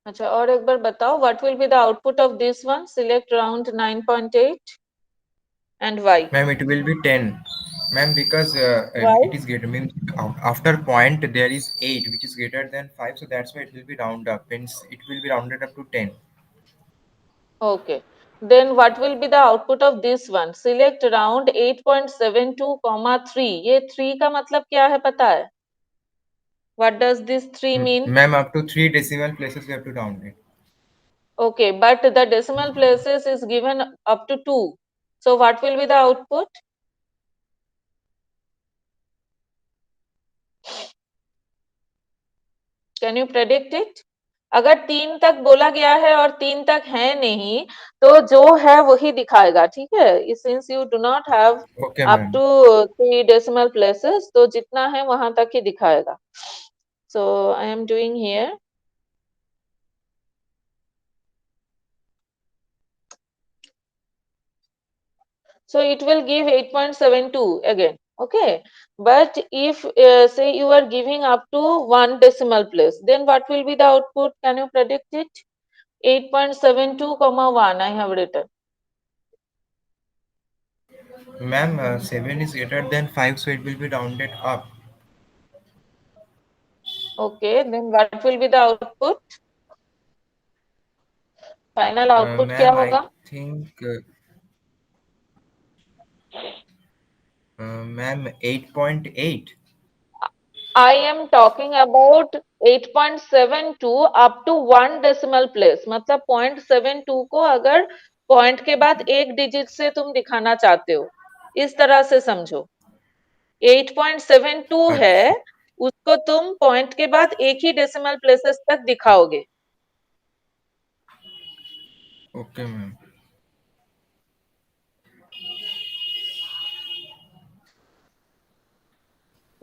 अच्छा, और एक बार बताओ, what will be the output of this one? Select round 9.8 and why? Ma'am, it will be 10. Ma'am, because Why? it is greater, means after point there is 8 which is greater than 5, so that's why it will be round up, means it will be rounded up to 10. Okay. Then what will be the output of this one? Select round 8.72, 3. ये 3 का मतलब क्या है पता है? What does this 3 mean? Ma'am, up to 3 decimal places we have to round it. Okay, but the decimal places is given up to 2. So what will be the output? Can you predict it? अगर 3 तक बोला गया है और 3 तक है नहीं, तो जो है वही दिखाएगा, ठीक है? Since you do not have Okay, up ma'am. to 3 decimal places, तो जितना है वहां तक ही दिखाएगा. So I am doing here. So it will give 8.72 again. Okay. But if say you are giving up to 1 decimal place, then what will be the output? Can you predict it? 8.72, 1 I have written. Ma'am, 7 is greater than 5, so it will be rounded up. Okay, then what will be the output? Final output क्या Ma'am, I होगा? think, ma'am, 8.8. I am talking about 8.72 up to 1 decimal place. मतलब 0.72 को अगर point के बाद एक digit से तुम दिखाना चाहते हो, इस तरह से समझो. 8.72 अच्छा, है, उसको तुम पॉइंट के बाद एक ही डेसिमल प्लेसेस तक दिखाओगे. okay, ma'am.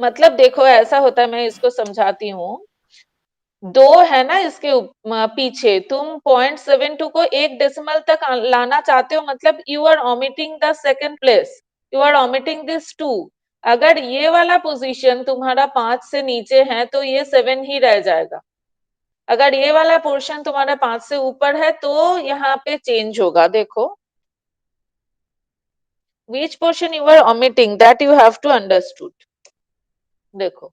मतलब देखो ऐसा होता है, मैं इसको समझाती हूँ. दो है ना इसके पीछे, तुम 0.72 को एक डेसिमल तक लाना चाहते हो, मतलब you are omitting the second place, you are omitting this 2. अगर ये वाला पोजीशन तुम्हारा 5 से नीचे है तो ये 7 ही रह जाएगा. अगर ये वाला पोर्शन तुम्हारा 5 से ऊपर है तो यहाँ पे चेंज होगा. देखो, which portion you are omitting, that you have to understood. देखो,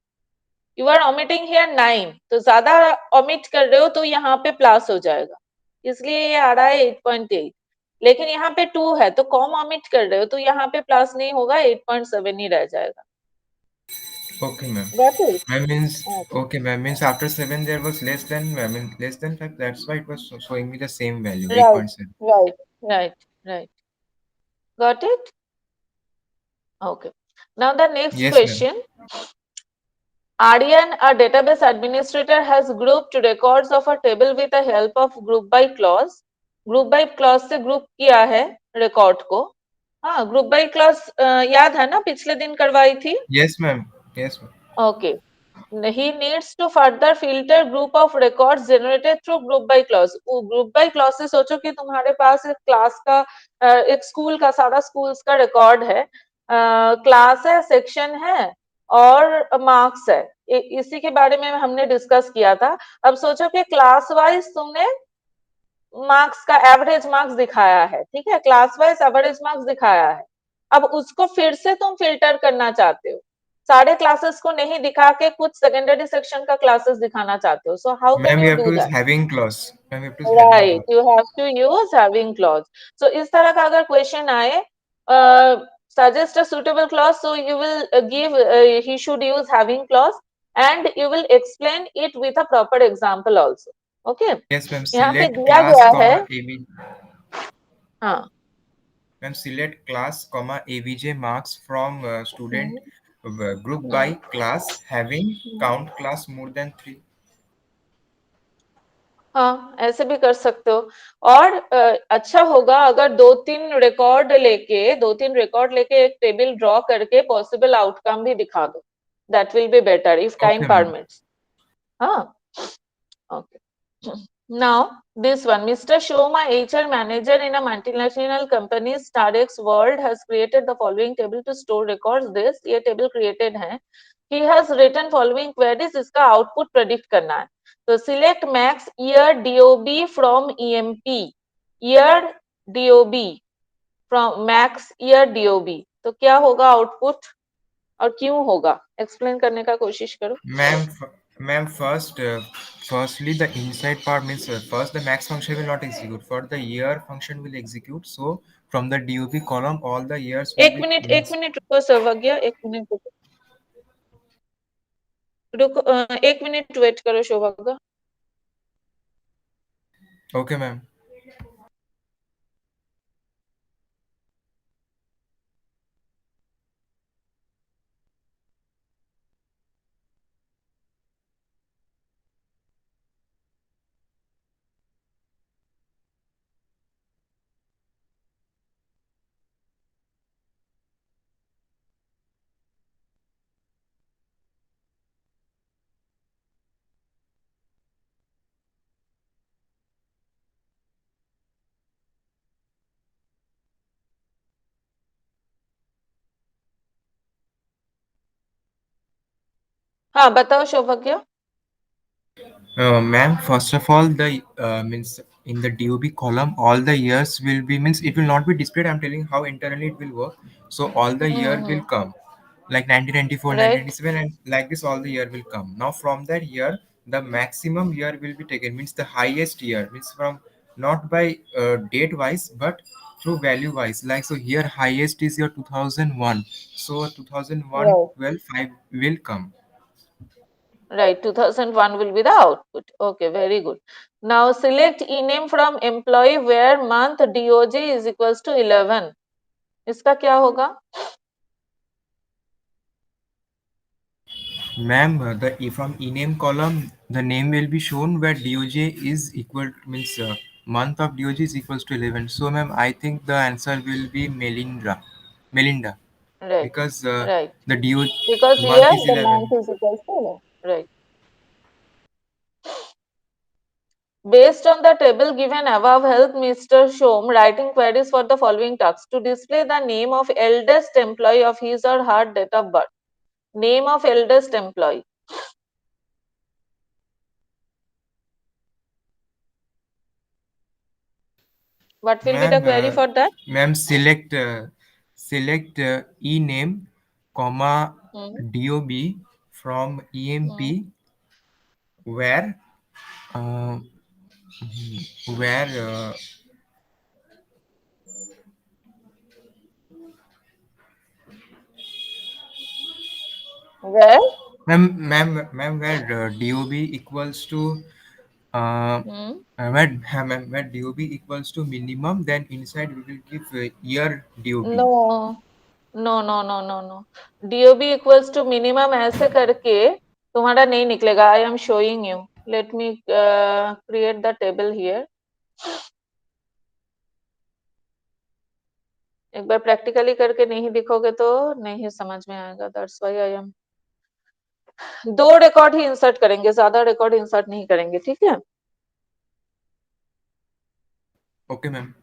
यू आर ओमिटिंग हियर 9, तो ज्यादा ओमिट कर रहे हो तो यहाँ पे प्लस हो जाएगा, इसलिए ये आ रहा है 8.8. लेकिन यहाँ पे 2 है तो कम ओमिट कर रहे हो तो यहाँ पे प्लस नहीं होगा, 8.7 ही रह जाएगा. Okay, ma'am. Got it? Ma'am means, Okay. okay, ma'am means after 7 there was less than, I mean less than 5. That's why it was showing me the same value, Right, 8.7. right, right, right. Got it? Okay. Now the next Yes, ma'am. question. Aryan, a database administrator, has grouped records of a table with the help of group by clause. Group by clause से group किया है record को. हाँ, group by clause याद है ना, पिछले दिन करवाई थी. Yes, ma'am. Yes, ma'am. Okay. he needs to further filter group of records generated through group by clause. Group by clause से सोचो कि तुम्हारे पास एक क्लास का एक स्कूल का, सारा स्कूल्स का रिकॉर्ड है, क्लास है, सेक्शन है और मार्क्स है. इसी के बारे में हमने डिस्कस किया था. अब सोचो कि क्लास वाइज तुमने मार्क्स का एवरेज मार्क्स दिखाया है, ठीक है, क्लास वाइज एवरेज मार्क्स दिखाया है. अब उसको फिर से तुम फिल्टर करना चाहते हो, सारे क्लासेस को नहीं दिखा के कुछ सेकेंडरी सेक्शन का क्लासेस दिखाना चाहते हो. So how can Ma'am, we you have do to use that? having clause. Ma'am, we have to use having right, clause. You have to use having clause. So इस तरह का अगर question आए, suggest a suitable clause, so you will give he should use having clause and you will explain it with a proper example also. Okay. Yes, ma'am. यहाँ पे Select दिया class, गया है. comma AV. हाँ. Ma'am, select class, comma AVJ marks from student hmm, group by hmm, class having hmm. count class more than 3. हाँ, ऐसे भी कर सकते हो. और अच्छा होगा अगर दो तीन रिकॉर्ड लेके एक टेबल ड्रॉ करके पॉसिबल आउटकम भी दिखा दो. That will be better if time Okay, ma'am. Permits. हाँ. Okay. Now, this one, Mr. Shoma, HR manager in a multinational company, StarX World, has created the following table to store records. This ये table created है. He has written following queries. इसका output predict करना है. तो select max year DOB from EMP, year DOB from max year DOB, तो क्या होगा output और क्यों होगा, एक्सप्लेन करने का कोशिश करो। Ma'am, ma'am, firstly, the inside part means first the max function will not execute. For the year function will execute. So from the DOB column, all the years will be एक means. Minute रुको सौभाग्य, एक minute रुको, रुको, एक minute wait करो शोभागा। Okay, ma'am. हाँ बताओ सौभाग्य। Ma'am, first of all, the means in the DOB column, all the years will be means it will not be displayed. I'm telling how internally it will work. So all the year will hmm, come, like 1994, right 1997, and like this, all the year will come. Now from that year, the maximum year will be taken. Means the highest year means from not by date wise, but through value wise. Like so, here highest is your 2001. So 2001, right 12, 5 will come. Right 2001 will be the output. Okay, very good. Now select ename from employee where month doj is equals to 11, इसका क्या होगा? Ma'am, the from ename column, the name will be shown where DOJ is equal means month of DOJ is equals to 11. So, ma'am, I think the answer will be Melinda, Right, because right. the DO Because month here is the month 11. is equals to 11. Right. Based on the table given above, help Mr. Shom writing queries for the following tasks. To display the name of eldest employee of his or her date of birth. Name of eldest employee. What will be the Ma'am, query for that? ma'am, select ename, comma Hmm. DOB from Hmm. EMP where uh, where Where? ma'am, where DOB equals to Hmm. where DOB equals to minimum, then inside we will give year DOB. No, no, no, no, no, no. DOB equals to minimum ऐसे करके तुम्हारा नहीं निकलेगा. I am showing you. Let me create the table here. एक बार practically करके नहीं दिखोगे तो नहीं समझ में आएगा. That's why I am. दो रिकॉर्ड ही इंसर्ट करेंगे, ज्यादा रिकॉर्ड इंसर्ट नहीं करेंगे, ठीक है? Okay, ma'am.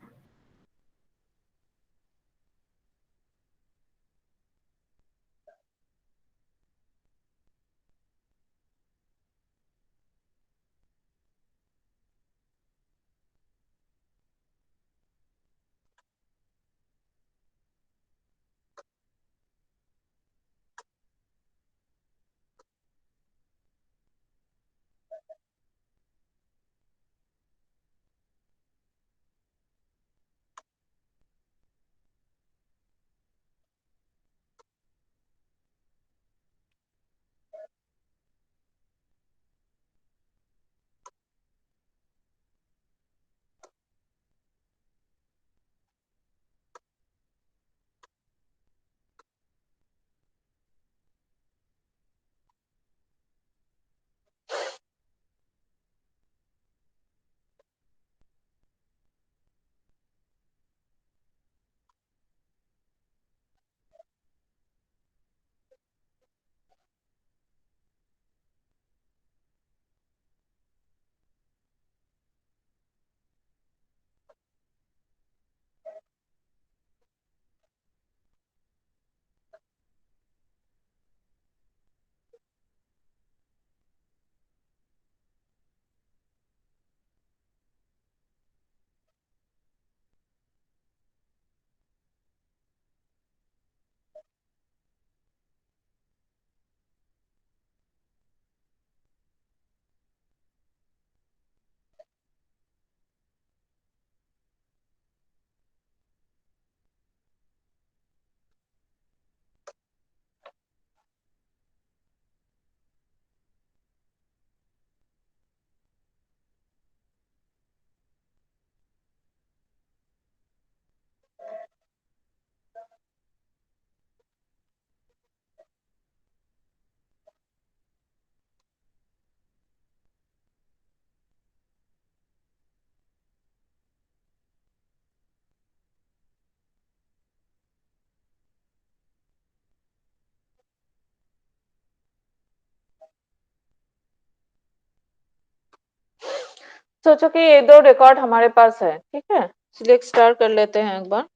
सोचो कि ये दो रिकॉर्ड हमारे पास है, ठीक है। सिलेक्ट स्टार कर लेते हैं एक बार।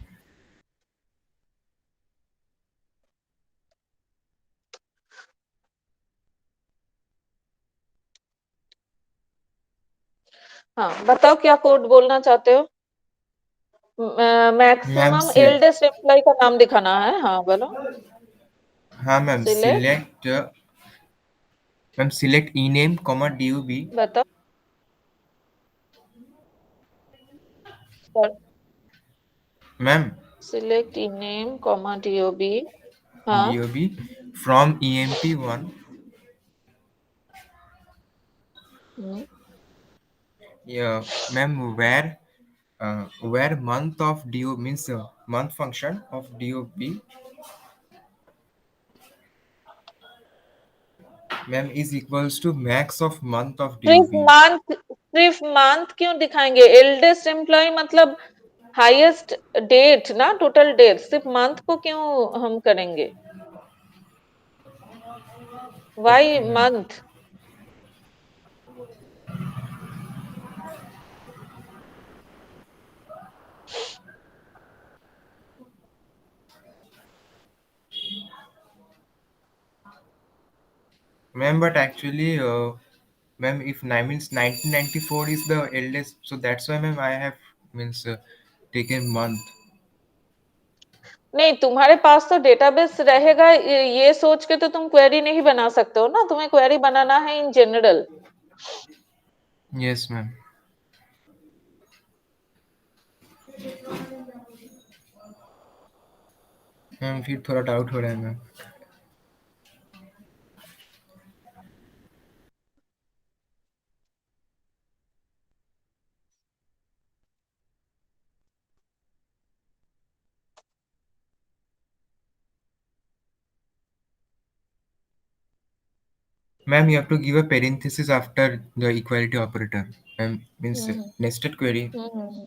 हाँ, बताओ क्या कोड बोलना चाहते हो। मैम मैक्सिमम से एल्डेस्ट एम्प्लॉय का नाम दिखाना है, हाँ बोलो। हाँ ma'am select, select ma'am select E name comma D U B बताओ। Ma'am select E name comma DOB. हाँ। D U B from E M P one hmm. Ma'am where month of do means month function of dob ma'am is equals to max of month of सिर्फ dob. Month, सिर्फ month क्यों दिखाएंगे? Eldest employee मतलब highest date ना, total date. सिर्फ month को क्यों हम करेंगे? Why Okay ma'am. Month? Ma'am but actually ma'am if means 1994 is the eldest so that's why ma'am I have means taken month. नहीं, तुम्हारे पास तो डेटाबेस रहेगा, ये सोच के तो तुम क्वेरी नहीं बना सकते हो ना। तुम्हें क्वेरी बनाना है in general. Yes ma'am. Ma'am फिर थोड़ा डाउट हो रहा है ma'am. Ma'am, you have to give a parenthesis after the equality operator. Ma'am, means hmm nested query. हम्म हम्म।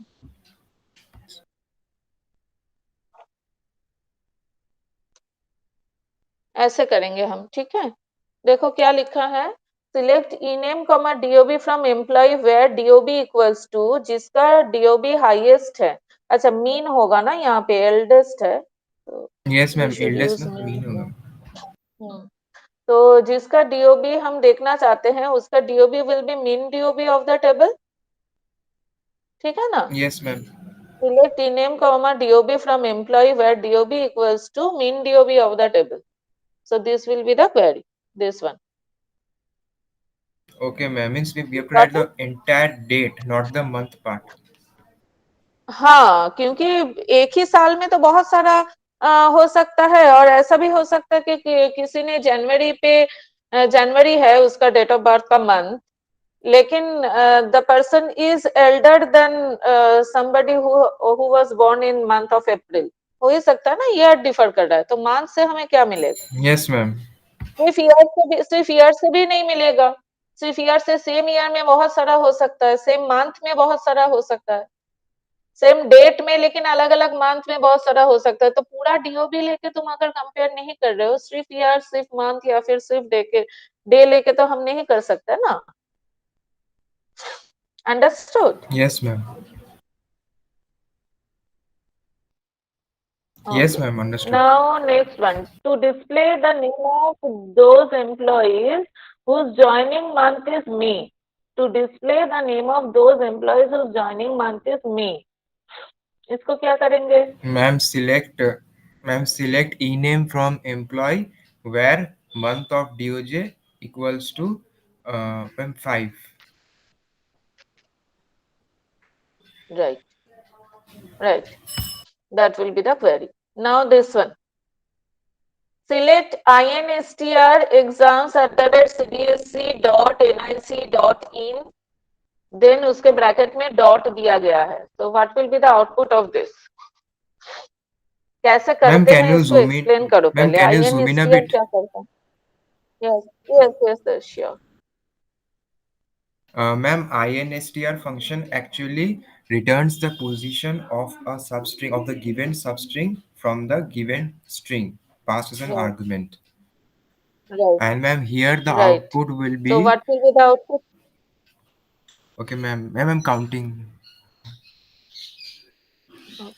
ऐसे करेंगे हम, ठीक है। देखो क्या लिखा है। Select E name comma DOB from employee where DOB equals to, जिसका डीओबी हाईएस्ट है। अच्छा, मीन होगा ना, यहाँ पे एल्डेस्ट है तो Yes, we ma'am. Should Eldest use ना मीन mean होगा. हियर। हम्म। तो जिसका डीओबी हम देखना चाहते हैं उसका DOB will be mean DOB of the table, ठीक है ना। Yes, ma'am. Select ename comma dob from employee where dob equals to mean dob of the table. So this will be the query. This one. Okay, ma'am. Means we have to write Got it? the entire date, not the month part. हाँ, क्योंकि एक ही साल में तो बहुत सारा हो सकता है, और ऐसा भी हो सकता है कि किसी ने जनवरी पे, जनवरी है उसका डेट ऑफ बर्थ का मंथ, लेकिन the person is elder than somebody who was born in month of April। हो ही सकता है ना, ईयर डिफर कर रहा है तो मंथ से हमें क्या मिलेगा? Yes, ma'am. सिर्फ ईयर से भी नहीं मिलेगा। सिर्फ ईयर से सेम ईयर में बहुत सारा हो सकता है, सेम मंथ में बहुत सारा हो सकता है, सेम डेट में लेकिन अलग अलग मंथ में बहुत सारा हो सकता है। तो पूरा डीओबी लेके तुम अगर कंपेयर नहीं कर रहे हो, सिर्फ ईयर, सिर्फ मंथ या फिर सिर्फ डे लेके तो हम नहीं कर सकते ना। Understood? Yes, ma'am. Yes, Okay. ma'am. Understood. Now next one. To display the name of those employees whose joining month is May. To display the name of those employees whose joining month is May. इसको क्या करेंगे? Ma'am, select e name from employee where month of DOJ equals to ma'am 5. Right, right. That will be the query. Now this one. Select INSTR exams@cbsc.nic.in, then उसके bracket में dot दिया गया है। तो what will be the output of this? कैसे Ma'am, करते can हैं you इसको zoom in? एक्सप्लेन करो Ma'am, पहले। can you zoom in a INSTR bit? क्या करता है? Yes yes yes sure. Ma'am, INSTR function actually returns the position of a substring of the given substring from the given string passed as an right argument. Right And ma'am, here the right. output will so be what will be the output? Okay, ma'am. Ma'am, I'm counting. Okay.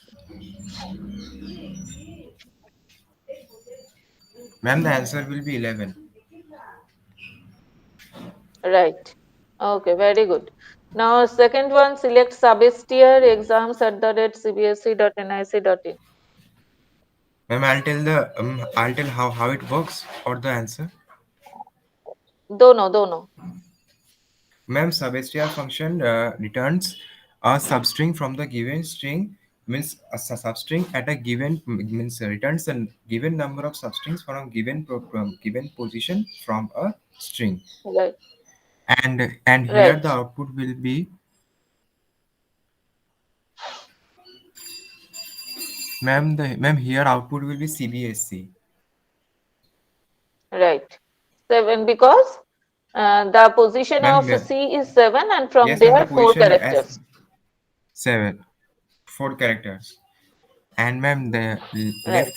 Ma'am, the answer will be 11. Right. Okay, very good. Now, second one, select Sabestier exams at the rate cbse.nic.in. Ma'am, I'll tell how it works or the answer. Dono, dono. Ma'am, substr function returns a substring from the given string, means a substring at a given, means returns a given number of substrings from a given position from a string, Right, and here the right. output will be, ma'am here output will be CBSC. Right. 7 because the position Ma'am, of C is 7 and from yes, ma'am, the there 4 position as characters. 7, 4 characters. And ma'am, the Right.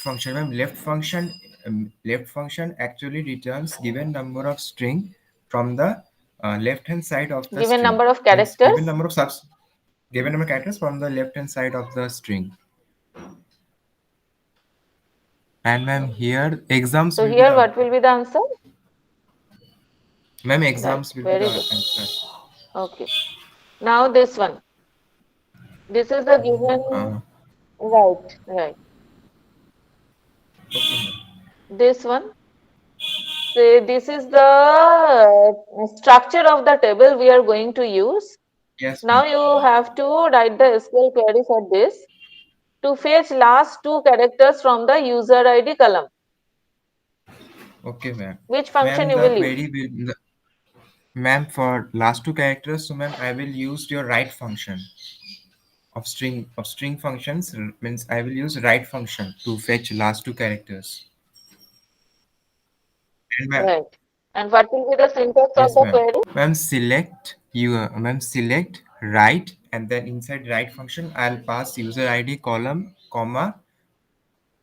left function actually returns given number of string from the left hand side of the Given string. number of Means characters. given number of characters from the left hand side of the string. And ma'am, here exams So will be here the what output. will be the answer? Ma'am, Right. exams will be the Very good. answer. Okay. Now this one. This is the given. Uh, Right. Right. okay, ma'am. This one. Say this is the structure of the table we are going to use. Yes, Now ma'am. you have to write the SQL query for this to fetch last two characters from the user ID column. Okay, ma'am. Which function Ma'am, you the will use? query will, ma'am, for last two characters, so ma'am, I will use your write function of string functions, means I will use write function to fetch last two characters. And Right. And what will be the syntax of yes, the ma'am. query? Ma'am, select write, and then inside write function I'll pass user ID column comma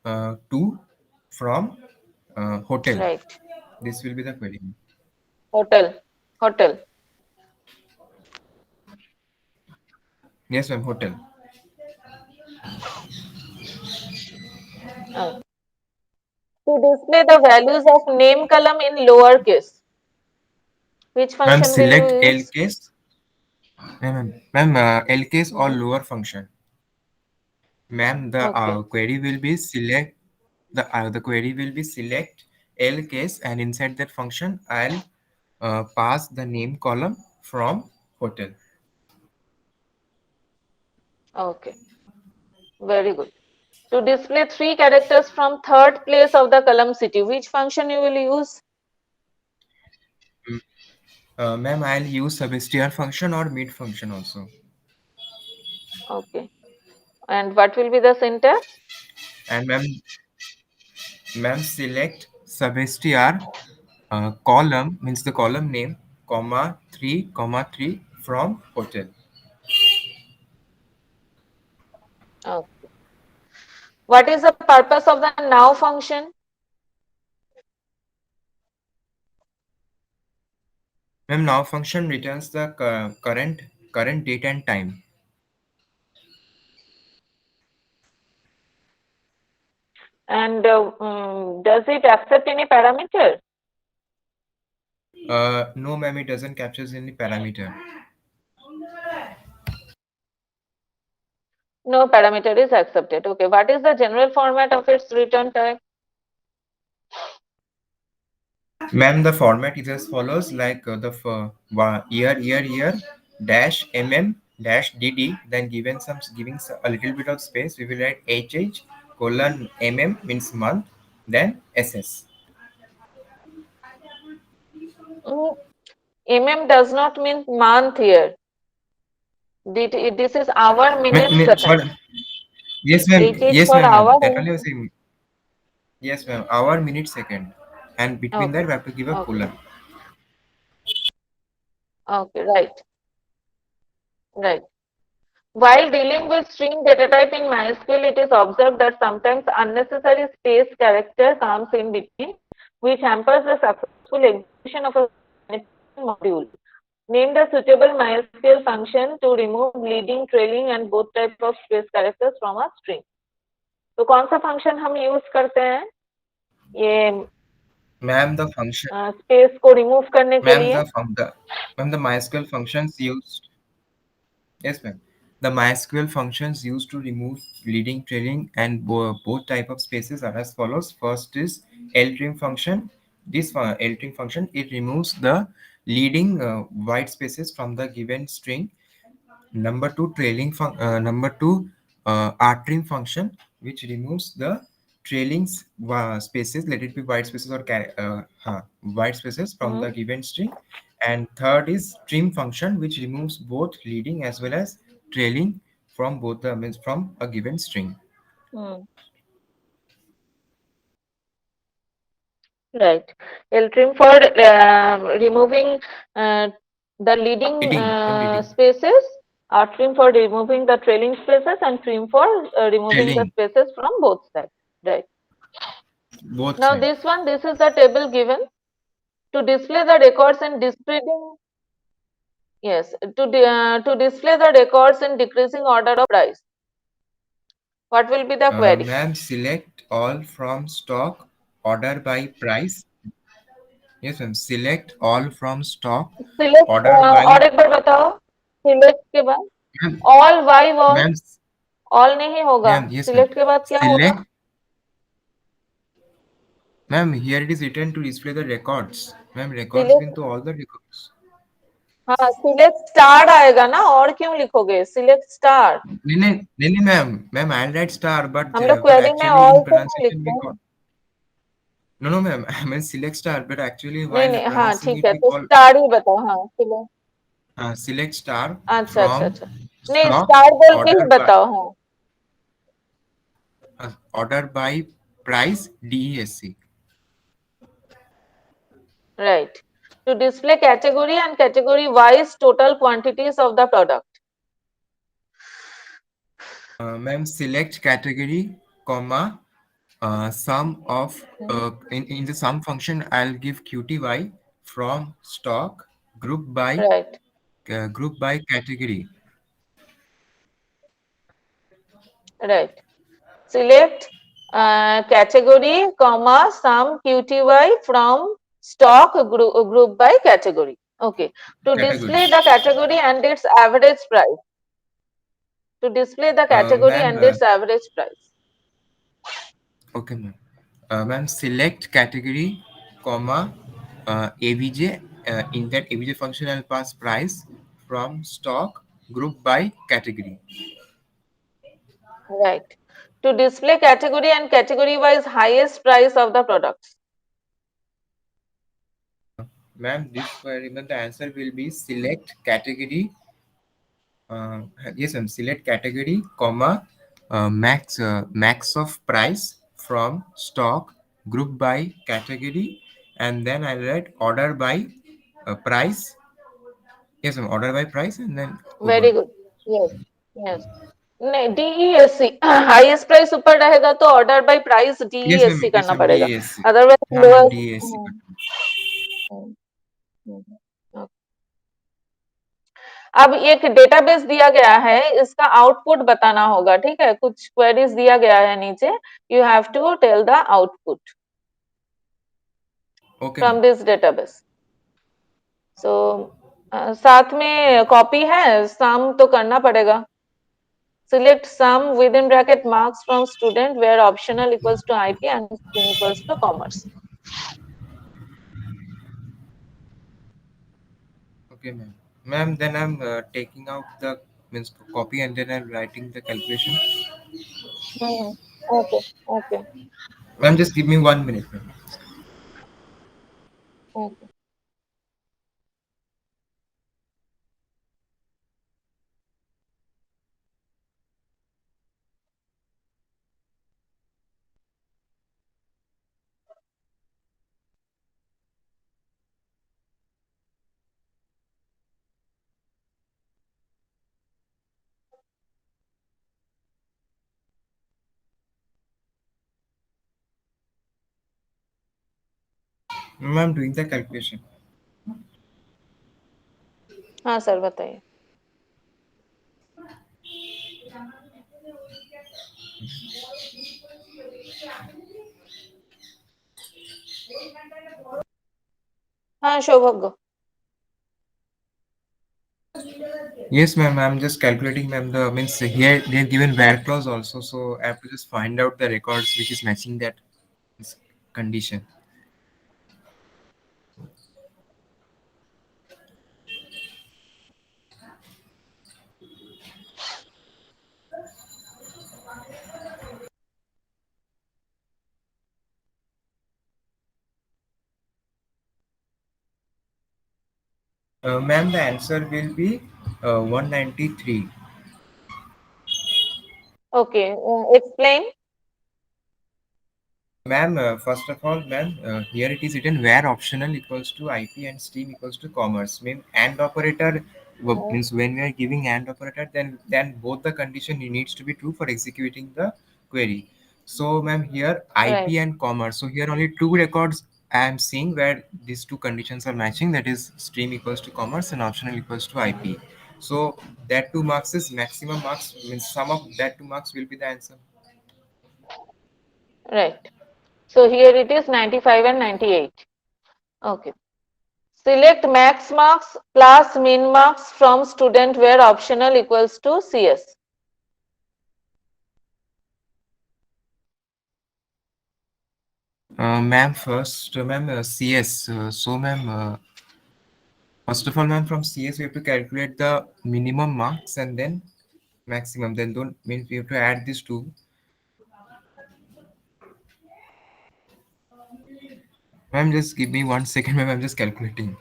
2 from hotel. Right. This will be the query. Hotel. Hotel. Yes, ma'am, hotel. Oh. To display the values of name column in lowercase, which Ma'am, function will select you L use? case. Ma'am, L case or Mhm. lower function. Ma'am, the Okay. query will be select L case, and inside that function I'll pass the name column from hotel. Okay. Very good. To display three characters from third place of the column city, which function you will use? Ma'am, I'll use substr function or mid function also. Okay. And what will be the syntax? And ma'am, select substr column, means the column name, comma 3 from hotel. Okay. What is the purpose of the now function? Ma'am, now function returns the current date and time. And does it accept any parameter? No, ma'am, it doesn't captures any parameter. No parameter is accepted. Okay. What is the general format of its return type? Ma'am, the format is as follows, like year dash dash dd, then a little bit of space, we will write colon means month, then ss. Mm, does not mean month here. This is hour, minute, second. Sorry. Yes, ma'am. HH Yes, for ma'am. hour. That only I was saying. Yes, ma'am. Hour, minute, second, and between that Okay. we have to give a Okay. colon. Okay. Right. Right. While dealing with string data type in MySQL, it is observed that sometimes unnecessary space character comes in between, which hampers the successful execution of a manipulation module. Name the suitable MySQL function to remove leading, trailing and both type of space characters from a string. तो कौन सा function हम use करते हैं ये Ma'am, the function, space को remove करने के ma'am, लिए? ma'am, the MySQL functions used. Yes, ma'am. The MySQL functions used to remove leading, trailing, and both type of spaces are as follows. First is ltrim function. This ltrim function, it removes the leading white spaces from the given string. Number two, rtrim function, which removes the trailing spaces, let it be white spaces or white spaces from the hmm given string. And third is trim function, which removes both leading as well as trailing from both the means from a given string. Hmm Right. L-trim for removing the leading Leading, spaces, R-trim for removing the trailing spaces, and trim for removing the trailing, spaces from both sides. Right. both Now sides. this is the table given to display the records in decreasing. Yes, to display the records in decreasing order of price. What will be the query? Ma'am, select all from stock, order by price. Yes, ma'am. Select all from stock, Select order by. और एक बार बताओ. Select के बाद Ma'am, all, why all? ma'am, All नहीं होगा. ma'am, yes, ma'am. Select के बाद क्या होगा? Select, ma'am, here it is written to display the records. Ma'am, records mean select. to all the records. हाँ, सिलेक्ट स्टार आएगा ना, और क्यों लिखोगे सिलेक्ट स्टार? नहीं, ma'am, I'll write star, हम लोग but क्वेरी में actually ऑल in तो नहीं pronunciation लिखते we हैं. call. No, ma'am, I mean select star, but actually नहीं while नहीं, हाँ pronouncing ठीक it है, we तो call स्टार ही बताओ. हाँ सिलेक्ट. select star अच्छा अच्छा from अच्छा. नहीं, stock, स्टार बोल के ही order by बताओ. हाँ. order by price DESC. Right. To display category and category wise total quantities of the product. Ma'am, select category, comma, sum of Hmm. in the sum function I'll give QTY from stock Right. group by category. Right. Select category, comma, sum QTY from stock group by category. Okay. To Category. display the category and its average price. To display the category Ma'am, and its average price. okay, ma'am. Ma'am, select category, comma, AVJ. In that AVJ function, I'll pass price from stock group by category. Right. To display category and category wise highest price of the products. Ma'am, this query, the answer will be select category. Uh, yes, ma'am. Select category, comma, max of price from stock group by category, and then I'll write order by price. Yes, ma'am. Order by price, and then over. Very good. Yes. Yes. नहीं, DESC highest price ऊपर रहेगा तो order by price Yes, ma'am. DESC Yes, करना ma'am. पड़ेगा. DASC. Otherwise हाँ ma'am lower. DASC अब एक database दिया गया है, इसका आउटपुट बताना होगा. ठीक है, कुछ क्वेरीज दिया गया है नीचे. You have to tell the output Okay, from ma'am. This database. So साथ में कॉपी है, सम तो करना पड़ेगा. Select sum within bracket marks from student where optional equals to IT and string equals to commerce. Okay, ma'am. Ma'am, then I'm taking out the means copy and then I'm writing the calculation. Hmm. Okay, okay, Ma'am, just give me 1 minute, ma'am. okay. Ma'am, I'm doing the calculation. हाँ sir बताइए। हाँ सौभाग्य। Yes, ma'am. I'm just calculating, ma'am. The means here they have given where clause also, so I have to just find out the records which is matching that condition. Ma'am, the answer will be 193. Okay, explain. Ma'am, first of all, ma'am, here it is written where optional equals to IP and stream equals to commerce. Mean and operator Hmm. means when we are giving and operator, then both the condition needs to be true for executing the query. So, ma'am, here Right, IP and commerce. So here only two records I am seeing where these two conditions are matching. That is stream equals to commerce and optional equals to IP. So that 2 marks is maximum marks. Means sum of that 2 marks will be the answer. right. So here it is 95 and 98. Okay. Select max marks plus min marks from student where optional equals to CS. Ma'am, first, ma'am, CS. So, ma'am, first of all, ma'am, from CS we have to calculate the minimum marks and then maximum. Then don't mean we have to add these two. Ma'am, just give me 1 second, ma'am. I'm just calculating.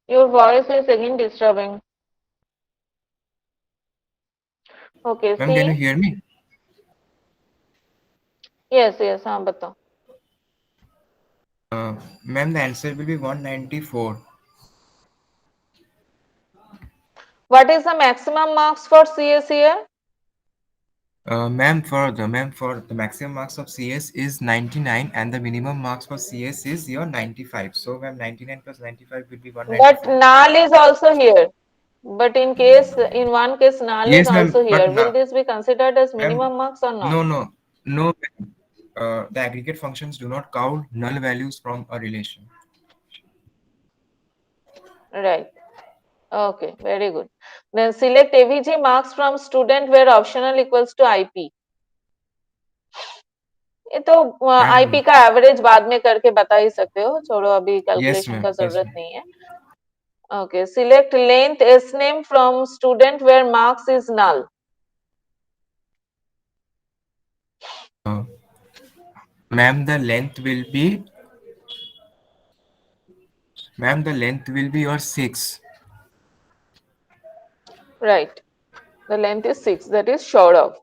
Your voice is again disturbing. Okay, Ma'am, can you see? hear me? Yes, yes, हाँ बताओ. Ma'am, the answer will be 194. What is the maximum marks for CS here? Ma'am, for the maximum marks of CS is 99 and the minimum marks for CS is your 95. So, ma'am, 99 plus 95 will be But 194. null is also here. But in one case, null is Yes, ma'am, also but here. Will now, this be considered as ma'am, minimum marks or not? no, no, no. The aggregate functions do not count null values from a relation. Right. Okay, very good. Then select AVG marks from student where optional equals to IP. ये तो IP Ma'am, का average बाद में करके बता ही सकते हो, छोड़ो अभी yes, कैलकुलेशन का ma'am, yes, जरूरत ma'am. नहीं है. Okay, select length S name from student where marks is null. Uh, ma'am, the length will be, ma'am, the length will be your 6. Right. The length is 6. That is short of.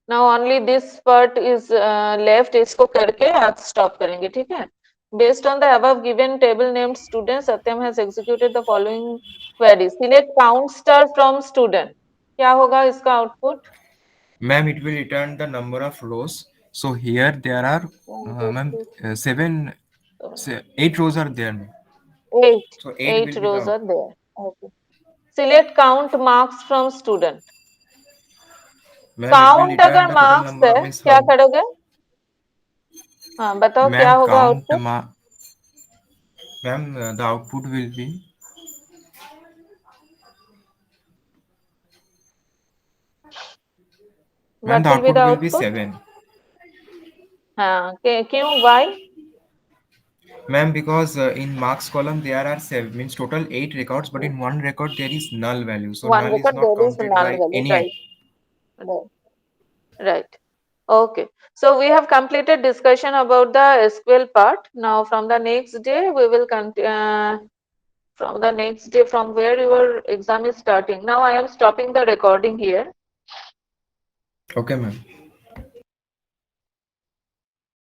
Now only this part is left. इसको करके आज stop करेंगे, ठीक है? Based on the above given table named student, Satyam has executed the following query. Select count star from student. क्या होगा इसका output? Ma'am, it will return the number of rows. So here there are, 1, 2, ma'am, 3, seven, 7, 8 rows are there, ma'am. 8. So eight 8 will be rows the, are there. Okay. Select count marks from student. ma'am, it will Count return अगर the total marks number, है, means क्या how, करोगे? हाँ बताओ क्या ma'am, होगा count, output. ma'am, the output will be, ma'am, What the will be the output will be output? 7. हाँ क्यों, why? Ma'am, because in marks column there are 7, means total 8 records, but in one record there is null value. So One null is record not there is counted null by value, any. right? Right. Right. Okay. So we have completed discussion about the SQL part. Now from the next day we will from the next day from where your exam is starting. Now I am stopping the recording here. Okay, ma'am.